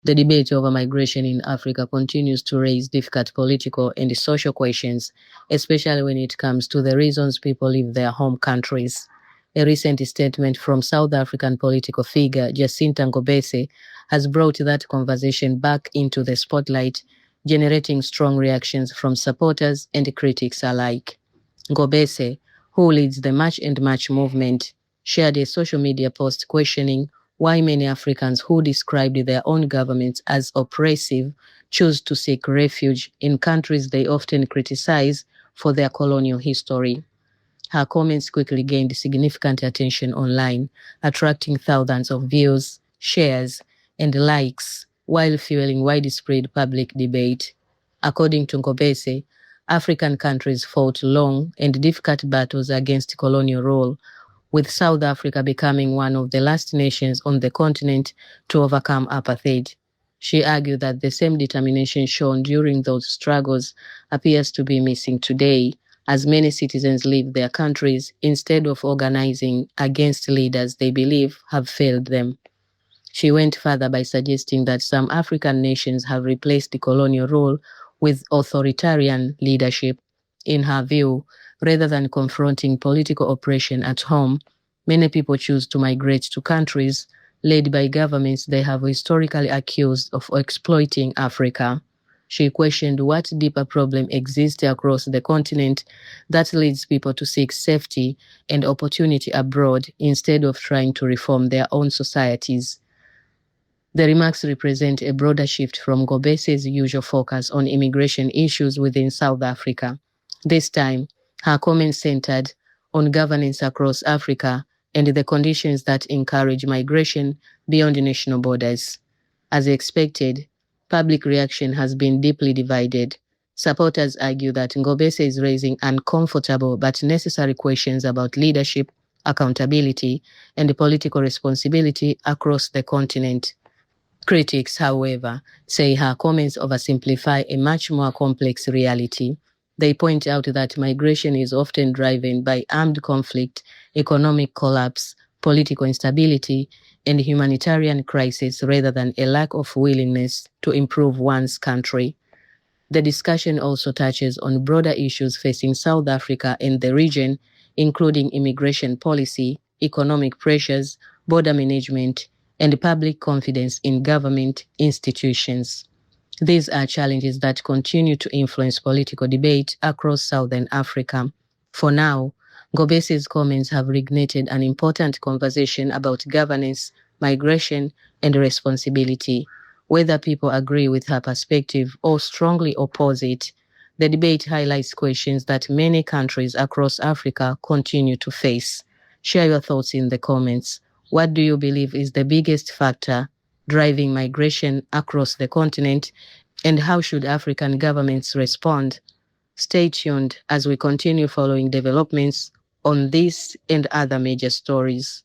The debate over migration in Africa continues to raise difficult political and social questions, especially when it comes to the reasons people leave their home countries. A recent statement from South African political figure Jacinta Ngobese has brought that conversation back into the spotlight, generating strong reactions from supporters and critics alike. Ngobese, who leads the March and March movement, shared a social media post questioning why many Africans who described their own governments as oppressive choose to seek refuge in countries they often criticize for their colonial history. Her comments quickly gained significant attention online, attracting thousands of views, shares, and likes, while fueling widespread public debate. According to Ngobese, African countries fought long and difficult battles against colonial rule, with South Africa becoming one of the last nations on the continent to overcome apartheid. She argued that the same determination shown during those struggles appears to be missing today, as many citizens leave their countries instead of organizing against leaders they believe have failed them. She went further by suggesting that some African nations have replaced the colonial rule with authoritarian leadership. In her view, rather than confronting political oppression at home, many people choose to migrate to countries led by governments they have historically accused of exploiting Africa. She questioned what deeper problem exists across the continent that leads people to seek safety and opportunity abroad instead of trying to reform their own societies. The remarks represent a broader shift from Ngobese's usual focus on immigration issues within South Africa. This time, her comments centered on governance across Africa and the conditions that encourage migration beyond national borders. As expected, public reaction has been deeply divided. Supporters argue that Ngobese is raising uncomfortable but necessary questions about leadership, accountability, and political responsibility across the continent. Critics, however, say her comments oversimplify a much more complex reality. They point out that migration is often driven by armed conflict, economic collapse, political instability, and humanitarian crisis rather than a lack of willingness to improve one's country. The discussion also touches on broader issues facing South Africa and the region, including immigration policy, economic pressures, border management, and public confidence in government institutions. These are challenges that continue to influence political debate across Southern Africa. For now, Ngobese's comments have reignited an important conversation about governance, migration, and responsibility. Whether people agree with her perspective or strongly oppose it, the debate highlights questions that many countries across Africa continue to face. Share your thoughts in the comments. What do you believe is the biggest factor driving migration across the continent, and how should African governments respond? Stay tuned as we continue following developments on this and other major stories.